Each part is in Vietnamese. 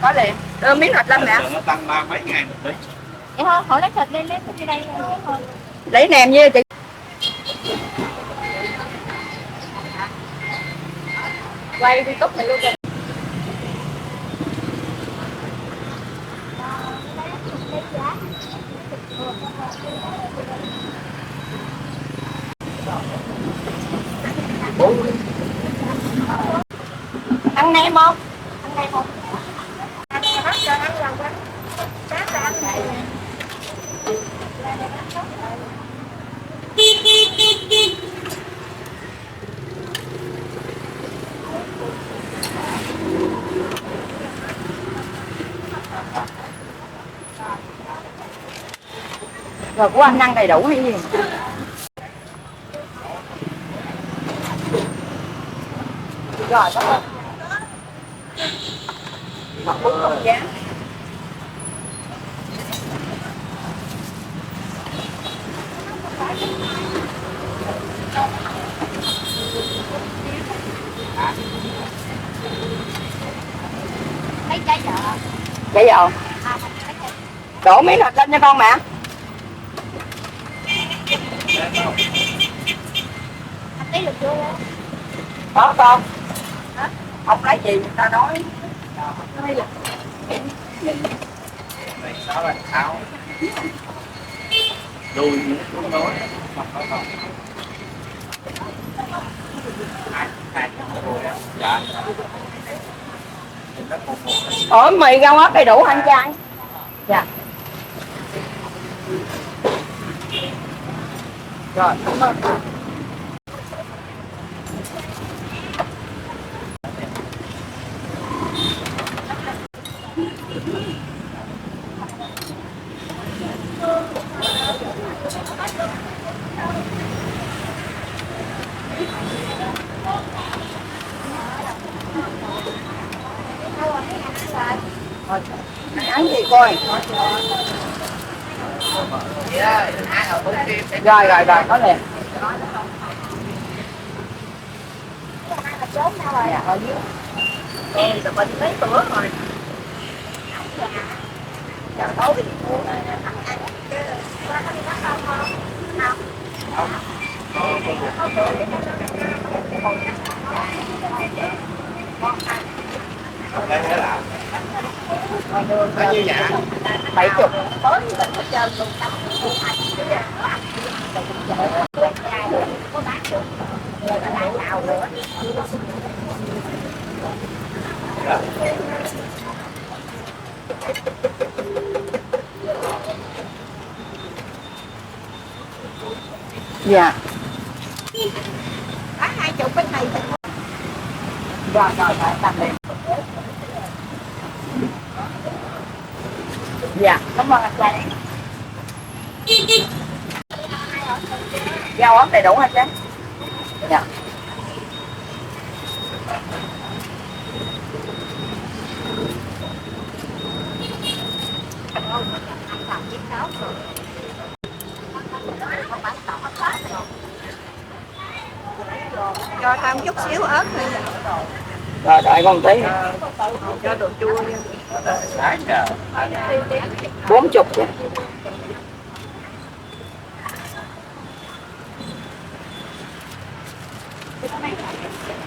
Có liền. Đưa miếng thịt lên mẹ. Nó tăng ba mấy ngàn một tí. Vậy thôi, hỏi lấy thịt lên, lấy thịt ở đây thôi. Lấy nèm với chị. Quay đi túc này luôn kìa. Ăn nem không? Ăn nem không? Ăn hết cho ăn lần quá. Cá cho ăn này. Rồi của anh ăn đầy đủ hay gì? Rồi có không? Một bún không giá. Mấy trái dầu? Trái dầu. Đổ miếng thịt lên cho con mẹ. Anh tí được chưa? Có con. Hả? Ông lấy gì người ta nói. Nói là Này 6 là 6. Đùi những con nói mà không. Dạ. ổi mì rau ớt đầy đủ anh trai. Dạ. Rồi, cảm ơn. Ăn gì coi. Rồi có liền. Ở dưới. Em tụi mình mấy bữa rồi. Giờ tối thì mua Đây thế là bao nhiêu dạ? 70. Dạ. Bán 20 cái này. Rồi tạm biệt. Dạ, cảm ơn anh trai. Rau ớt đầy đủ hả chú? Dạ. Cho thêm chút xíu ớt thôi. Rồi đợi con tí. Cho đồ chua nha. 40 chứ.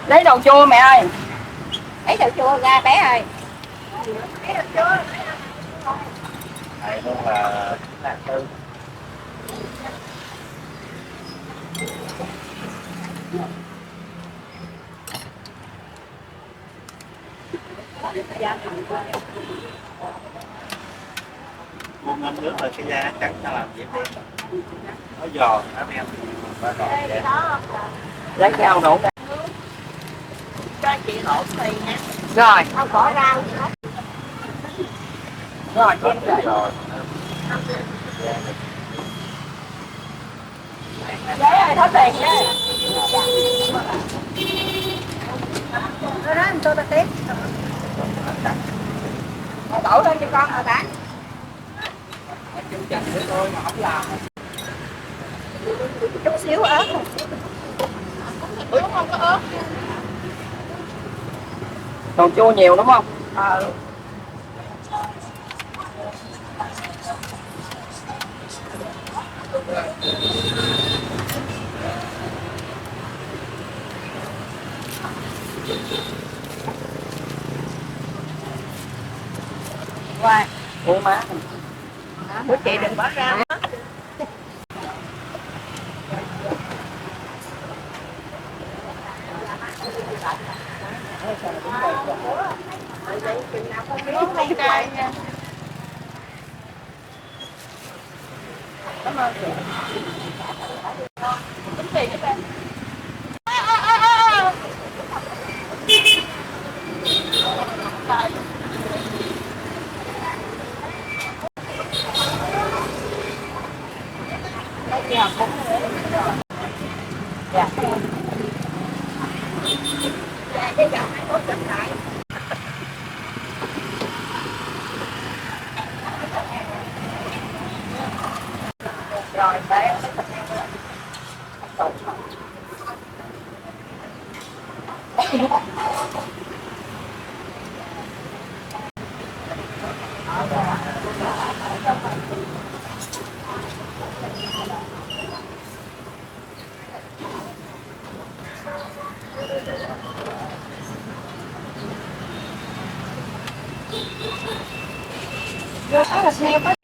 Lấy đồ chua mẹ ơi. Lấy đồ chua ra bé ơi. Này luôn là 4. Buông ngâm nước rồi cái da trắng ta làm gì đi. Nó giòn anh em. Ba giòn vậy. Lấy cái ao đổ ra. Cho chị đổ xì nha. Rồi, Không bỏ rau. rồi chén rồi. Rồi. Giấy ơi, thối tiền chứ. Đó đó, tôi ta tiếp. Đổ lên cho con rồi bạn. Chừng chừng nữa thôi mà không làm. Chút xíu ớt thôi. Bữa không có ớt. Còn chua nhiều đúng không? Qua. Ủa má. Bữa chị đừng bỏ rau. Con trai nha. Cảm ơn chị. Tính tiền cho em. Dạ. Rồi bé. Vô đó là xe quá.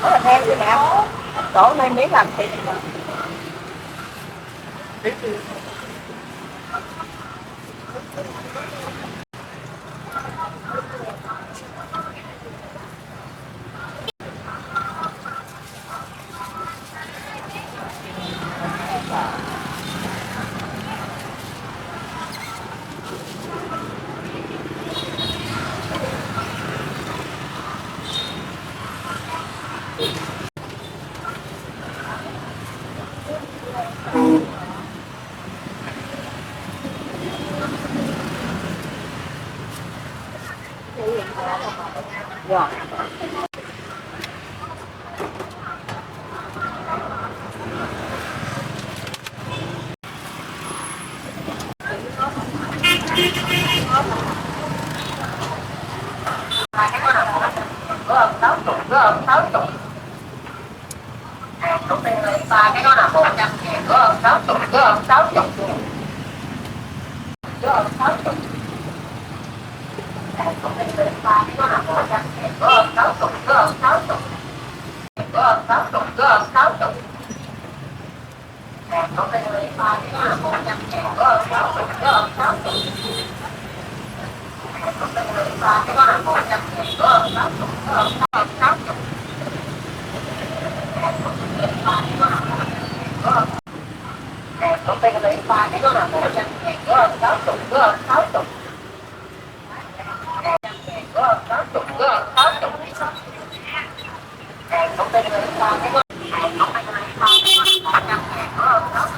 Đó là theo chị nè. Đổ lên miếng làm thịt. Rồi. gom 60. Hàng của bên lấy ba cái đó là 100.000 gom 60, gom 60. Gom 60. Hàng của bên lấy ba cái đó là 100.000 gom 60, gom 60. Gom 60, gom 60. Hàng của bên lấy ba cái đó là 100.000 gom 60, gom 60. Hàng của bên lấy ba cái đó là 100.000 gom 60, gom 60. Công ty lấy ba cái đó là 100.000 gom 60, gom 60. Gom 60, gom 60. Công ty lấy ba cái đó, công ty lấy ba cái đó là 100.000 gom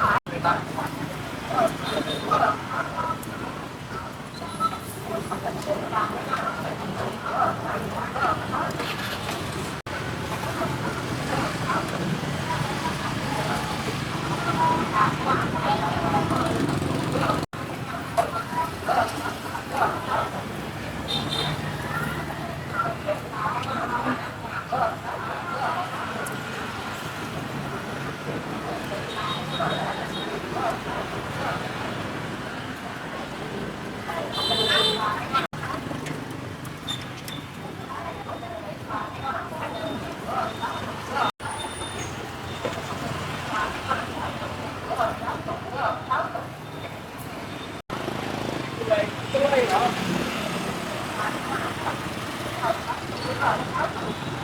60.